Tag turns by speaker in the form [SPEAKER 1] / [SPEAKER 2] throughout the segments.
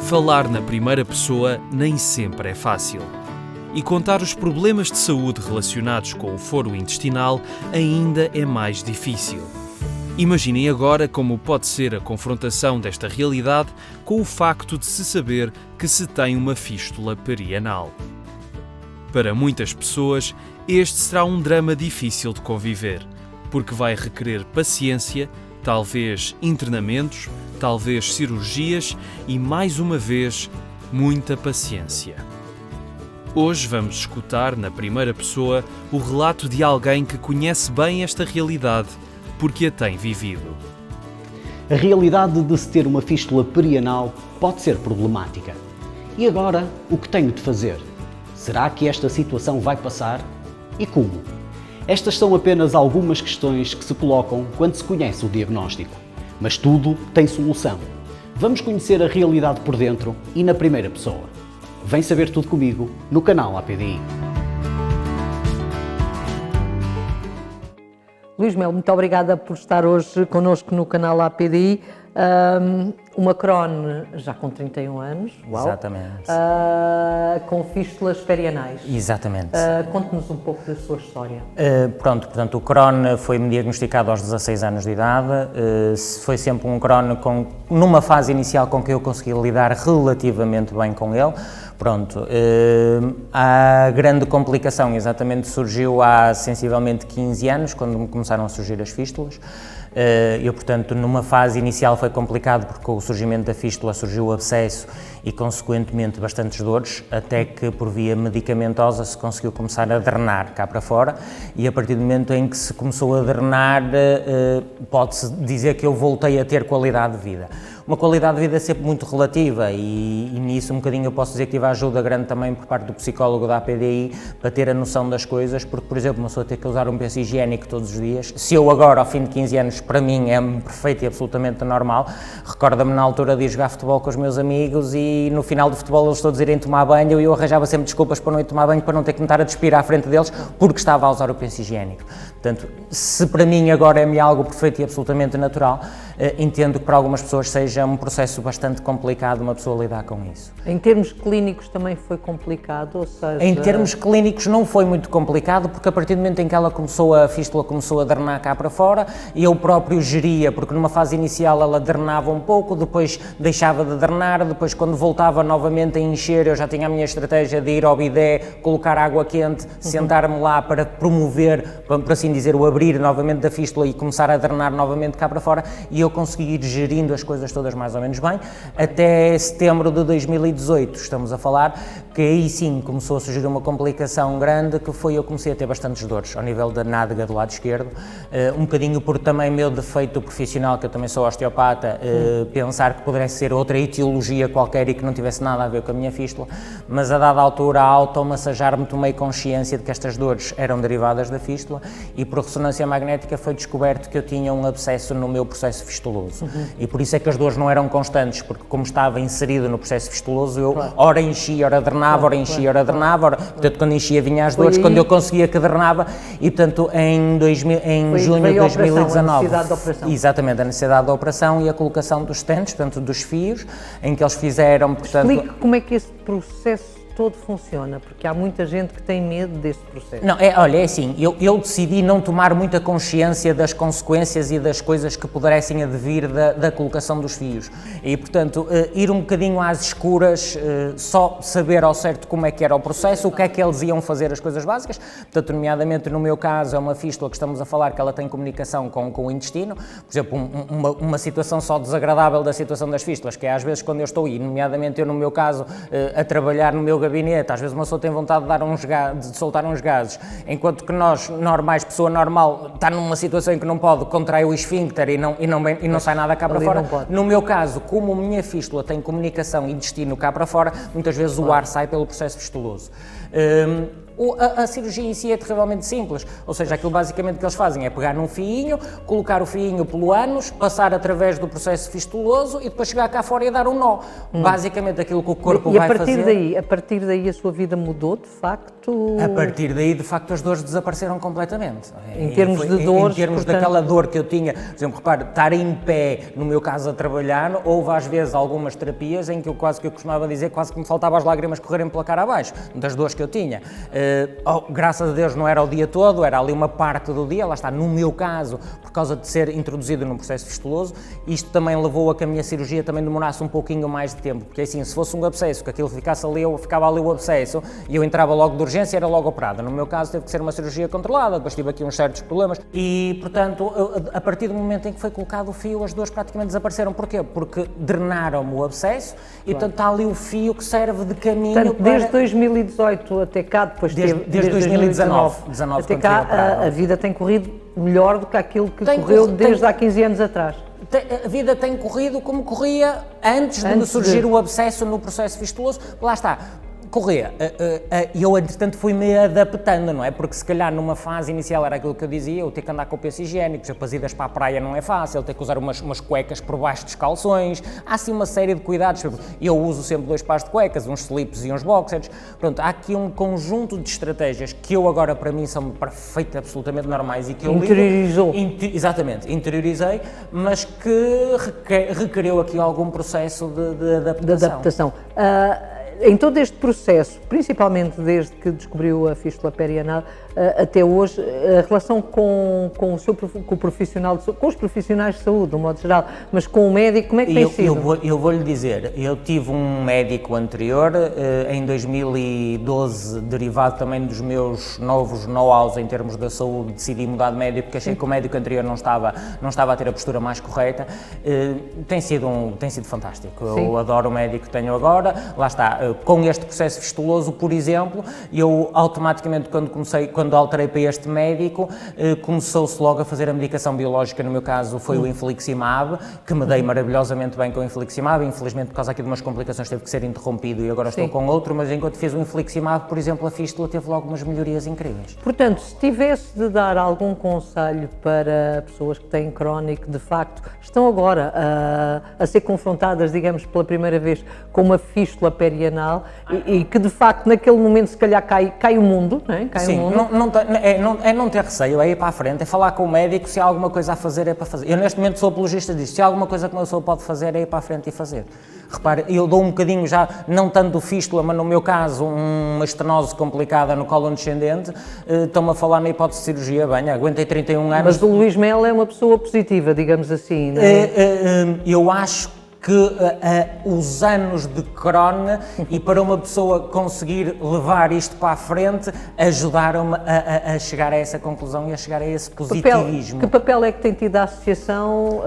[SPEAKER 1] Falar na primeira pessoa nem sempre é fácil. E contar os problemas de saúde relacionados com o foro intestinal ainda é mais difícil. Imaginem agora como pode ser a confrontação desta realidade com o facto de se saber que se tem uma fístula perianal. Para muitas pessoas, este será um drama difícil de conviver, porque vai requerer paciência, talvez internamentos, talvez cirurgias e, mais uma vez, muita paciência. Hoje vamos escutar, na primeira pessoa, o relato de alguém que conhece bem esta realidade, porque a tem vivido.
[SPEAKER 2] A realidade de se ter uma fístula perianal pode ser problemática. E agora, o que tenho de fazer? Será que esta situação vai passar? E como? Estas são apenas algumas questões que se colocam quando se conhece o diagnóstico. Mas tudo tem solução. Vamos conhecer a realidade por dentro e na primeira pessoa. Vem saber tudo comigo no canal APDI.
[SPEAKER 3] Luís Melo, muito obrigada por estar hoje connosco no canal APDI. O Macron já com 31 anos, uau.
[SPEAKER 4] Exatamente.
[SPEAKER 3] Com fístulas perianais.
[SPEAKER 4] Exatamente.
[SPEAKER 3] Conte-nos um pouco da sua história.
[SPEAKER 4] Portanto, o Crohn foi-me diagnosticado aos 16 anos de idade. Foi sempre um Crohn numa fase inicial com que eu consegui lidar relativamente bem com ele. Pronto, a grande complicação exatamente surgiu há sensivelmente 15 anos, quando me começaram a surgir as fístulas. Eu, portanto, numa fase inicial foi complicado porque com o surgimento da fístula surgiu o abscesso e, consequentemente, bastantes dores, até que, por via medicamentosa, se conseguiu começar a drenar cá para fora e, a partir do momento em que se começou a drenar, pode-se dizer que eu voltei a ter qualidade de vida. Uma qualidade de vida sempre muito relativa e nisso um bocadinho eu posso dizer que tive a ajuda grande também por parte do psicólogo da APDI para ter a noção das coisas, porque, por exemplo, uma pessoa ter que usar um penso higiênico todos os dias, se eu agora, ao fim de 15 anos, para mim é perfeito e absolutamente normal, recorda-me na altura de ir jogar futebol com os meus amigos e no final do futebol eles todos irem tomar banho e eu arranjava sempre desculpas para não ir tomar banho, para não ter que me estar a despir à frente deles, porque estava a usar o penso higiênico. Portanto, se para mim agora é-me algo perfeito e absolutamente natural, entendo que para algumas pessoas seja um processo bastante complicado uma pessoa lidar com isso.
[SPEAKER 3] Em termos clínicos também foi complicado, ou seja...
[SPEAKER 4] Em termos clínicos não foi muito complicado, porque a partir do momento em que a fístula começou a drenar cá para fora, eu próprio geria, porque numa fase inicial ela drenava um pouco, depois deixava de drenar, depois quando voltava novamente a encher, eu já tinha a minha estratégia de ir ao bidé, colocar água quente, sentar-me lá para promover, por assim dizer, o abrir novamente da fístula e começar a drenar novamente cá para fora, e eu consegui ir gerindo as coisas todas mais ou menos bem, até setembro de 2018, estamos a falar, que aí sim começou a surgir uma complicação grande, que foi eu comecei a ter bastantes dores ao nível da nádega do lado esquerdo, um bocadinho por também meu defeito profissional, que eu também sou osteopata, pensar que pudesse ser outra etiologia qualquer e que não tivesse nada a ver com a minha fístula, mas a dada altura, ao automassajar-me, tomei consciência de que estas dores eram derivadas da fístula e por ressonância magnética foi descoberto que eu tinha um abscesso no meu processo fistuloso. E por isso é que as dores não eram constantes, porque como estava inserido no processo fistuloso, eu ora enchia, ora drenava, ora enchia, ora drenava, portanto quando enchia vinha as dores, quando eu conseguia que drenava, e portanto em junho de 2019,
[SPEAKER 3] a necessidade da operação.
[SPEAKER 4] Exatamente, a necessidade da operação e a colocação dos stents, portanto dos fios, em que eles fizeram, portanto...
[SPEAKER 3] Explique como é que esse processo todo funciona, porque há muita gente que tem medo deste processo.
[SPEAKER 4] Não, olha, é assim, eu decidi não tomar muita consciência das consequências e das coisas que pudessem advir da colocação dos fios e, portanto, ir um bocadinho às escuras, só saber ao certo como é que era o processo, o que é que eles iam fazer, as coisas básicas, portanto, nomeadamente no meu caso é uma fístula que estamos a falar que ela tem comunicação com o intestino, por exemplo, uma situação só desagradável da situação das fístulas, que é às vezes quando eu estou, e nomeadamente eu no meu caso, a trabalhar no meu gabinete, às vezes uma pessoa tem vontade de soltar uns gases, enquanto que nós, normais, pessoa normal, está numa situação em que não pode, contrai o esfíncter e não sai nada cá para fora. No meu caso, como a minha fístula tem comunicação intestino cá para fora, muitas vezes o ar sai pelo processo fistuloso. A cirurgia em si é terrivelmente simples, ou seja, aquilo basicamente que eles fazem é pegar num fiinho, colocar o fiinho pelo ânus, passar através do processo fistuloso e depois chegar cá fora e dar um nó. Basicamente aquilo que o corpo vai fazer...
[SPEAKER 3] E a partir daí a sua vida mudou, de facto? facto...
[SPEAKER 4] A partir daí, de facto, as dores desapareceram completamente.
[SPEAKER 3] Em termos de dores,
[SPEAKER 4] em termos
[SPEAKER 3] portanto...
[SPEAKER 4] daquela dor que eu tinha, por exemplo, repare, estar em pé, no meu caso, a trabalhar, houve às vezes algumas terapias em que eu costumava dizer, quase que me faltava as lágrimas correrem pela cara abaixo, das dores que eu tinha. Graças a Deus não era o dia todo, era ali uma parte do dia, lá está, no meu caso, por causa de ser introduzido num processo fistuloso, isto também levou a que a minha cirurgia também demorasse um pouquinho mais de tempo, porque assim, se fosse um abscesso, que aquilo ficasse ali, ficava ali o abscesso, e eu entrava logo de urgência, era logo operada. No meu caso teve que ser uma cirurgia controlada, depois tive aqui uns certos problemas e, portanto, a partir do momento em que foi colocado o fio, as dores praticamente desapareceram. Porquê? Porque drenaram-me o abscesso e, portanto, está ali o fio que serve de caminho.
[SPEAKER 3] Portanto, desde 2018 até cá, depois
[SPEAKER 4] desde 2019
[SPEAKER 3] até
[SPEAKER 4] quando
[SPEAKER 3] cá, a vida tem corrido melhor do que aquilo que correu desde há 15 anos atrás.
[SPEAKER 4] A vida tem corrido como corria antes de surgir o abscesso no processo fistuloso. Lá está. Corria, e eu entretanto fui-me adaptando, não é? Porque se calhar numa fase inicial era aquilo que eu dizia, eu ter que andar com o penso higiênico, por exemplo, as idas para a praia não é fácil, ter que usar umas cuecas por baixo dos calções, há assim uma série de cuidados, eu uso sempre 2 pares de cuecas, uns slips e uns boxers, pronto, há aqui um conjunto de estratégias que eu agora para mim são perfeitas, absolutamente normais e que eu
[SPEAKER 3] interiorizou.
[SPEAKER 4] Exatamente, interiorizei, mas que requereu aqui algum processo de adaptação.
[SPEAKER 3] Em todo este processo, principalmente desde que descobriu a fístula perianal até hoje, a relação com o profissional de saúde, com os profissionais de saúde, de um modo geral, mas com o médico, como é que tem sido?
[SPEAKER 4] Eu vou-lhe dizer, eu tive um médico anterior, em 2012, derivado também dos meus novos know-hows em termos da saúde, decidi mudar de médico porque achei que o médico anterior não estava a ter a postura mais correta. Tem sido fantástico.
[SPEAKER 3] Sim.
[SPEAKER 4] Eu adoro o médico que tenho agora, lá está. Com este processo fistuloso, por exemplo, eu automaticamente, quando alterei para este médico, começou-se logo a fazer a medicação biológica, no meu caso foi o infliximab, que me dei maravilhosamente bem com o infliximab, infelizmente por causa aqui de umas complicações teve que ser interrompido e agora estou com outro, mas enquanto fiz o infliximab, por exemplo, a fístula teve logo umas melhorias incríveis.
[SPEAKER 3] Portanto, se tivesse de dar algum conselho para pessoas que têm crónico, de facto, estão agora a ser confrontadas, digamos, pela primeira vez com uma fístula perianal, e que de facto naquele momento se calhar cai o mundo, não é?
[SPEAKER 4] Sim,
[SPEAKER 3] o mundo.
[SPEAKER 4] Não ter receio, é ir para a frente, é falar com o médico, se há alguma coisa a fazer é para fazer. Eu neste momento sou apologista disso, se há alguma coisa que uma pessoa pode fazer é ir para a frente e fazer. Repare, eu dou um bocadinho já, não tanto do fístula, mas no meu caso uma estenose complicada no colo descendente, estão-me a falar na hipótese de cirurgia, bem, aguentei 31 anos.
[SPEAKER 3] Mas o Luís Melo é uma pessoa positiva, digamos assim, não é?
[SPEAKER 4] Eu acho que os anos de Crohn e para uma pessoa conseguir levar isto para a frente ajudaram-me a chegar a essa conclusão e a chegar a esse positivismo.
[SPEAKER 3] Que papel é que tem tido a associação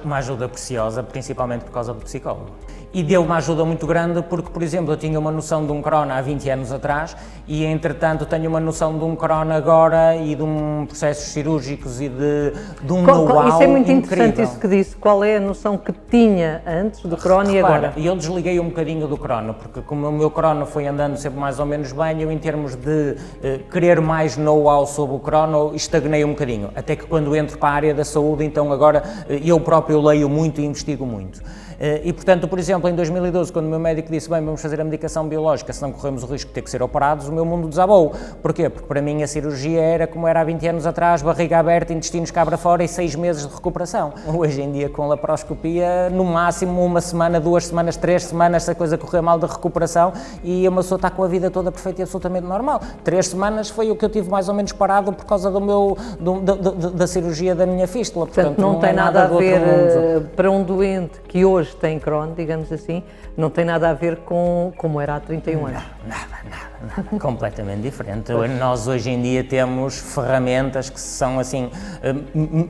[SPEAKER 4] uma ajuda preciosa, principalmente por causa do psicólogo. E deu uma ajuda muito grande porque, por exemplo, eu tinha uma noção de um Crohn há 20 anos atrás e, entretanto, tenho uma noção de um Crohn agora e de processos cirúrgicos e de um know-how.
[SPEAKER 3] Isso é muito
[SPEAKER 4] incrível.
[SPEAKER 3] Interessante isso que disse. Qual é a noção que tinha antes do Crohn e agora?
[SPEAKER 4] Eu desliguei um bocadinho do Crohn, porque como o meu Crohn foi andando sempre mais ou menos bem, eu, em termos de querer mais know-how sobre o Crohn, estagnei um bocadinho. Até que quando entro para a área da saúde, então agora eu próprio leio muito e investigo muito. E, portanto, por exemplo, em 2012, quando o meu médico disse, bem, vamos fazer a medicação biológica, senão corremos o risco de ter que ser operados, o meu mundo desabou. Porquê? Porque para mim a cirurgia era como era há 20 anos atrás, barriga aberta, intestinos cabra fora e 6 meses de recuperação. Hoje em dia, com a laparoscopia, no máximo 1 semana, 2 semanas, 3 semanas, se a coisa correr mal de recuperação e uma pessoa está com a vida toda perfeita e absolutamente normal. 3 semanas foi o que eu tive mais ou menos parado por causa da cirurgia da minha fístula.
[SPEAKER 3] Portanto, não tem nada a ver para um doente que hoje tem Crohn, digamos assim, não tem nada a ver com como era há 31 anos.
[SPEAKER 4] Nada, completamente diferente. Nós hoje em dia temos ferramentas que são assim,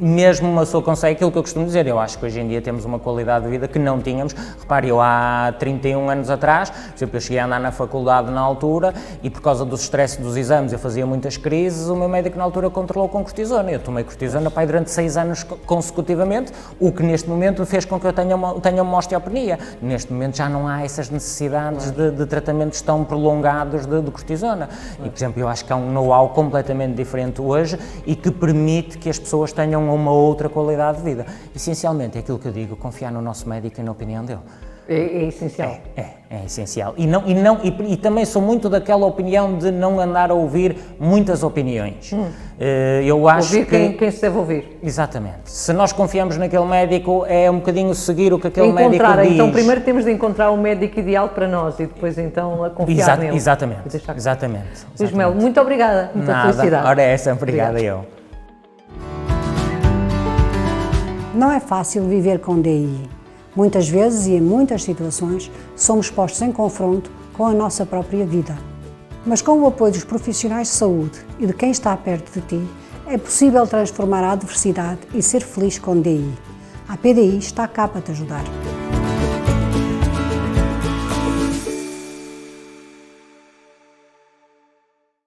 [SPEAKER 4] mesmo uma pessoa consegue, aquilo que eu costumo dizer, eu acho que hoje em dia temos uma qualidade de vida que não tínhamos. Repare, eu há 31 anos atrás, por exemplo, eu cheguei a andar na faculdade na altura e por causa do stress dos exames eu fazia muitas crises, o meu médico na altura controlou com cortisona. Eu tomei cortisona durante 6 anos consecutivamente, o que neste momento fez com que eu tenha uma osteopenia. Neste momento já não há essas necessidades de tratamentos tão prolongados de cortisona. E, por exemplo, eu acho que há um know-how completamente diferente hoje e que permite que as pessoas tenham uma outra qualidade de vida. Essencialmente, é aquilo que eu digo, confiar no nosso médico e na opinião dele.
[SPEAKER 3] É essencial.
[SPEAKER 4] É essencial. E também sou muito daquela opinião de não andar a ouvir muitas opiniões. Eu acho
[SPEAKER 3] ouvir quem se deve ouvir.
[SPEAKER 4] Exatamente. Se nós confiamos naquele médico, é um bocadinho seguir o que aquele médico diz.
[SPEAKER 3] Então primeiro temos de encontrar o médico ideal para nós e depois então a confiar nele.
[SPEAKER 4] Exatamente.
[SPEAKER 3] Luís Melo, muito obrigada. Muita felicidade.
[SPEAKER 4] Ora essa, obrigada eu.
[SPEAKER 5] Não é fácil viver com DI. Muitas vezes e em muitas situações somos postos em confronto com a nossa própria vida. Mas com o apoio dos profissionais de saúde e de quem está perto de ti, é possível transformar a adversidade e ser feliz com DI. A PDI está cá para te ajudar.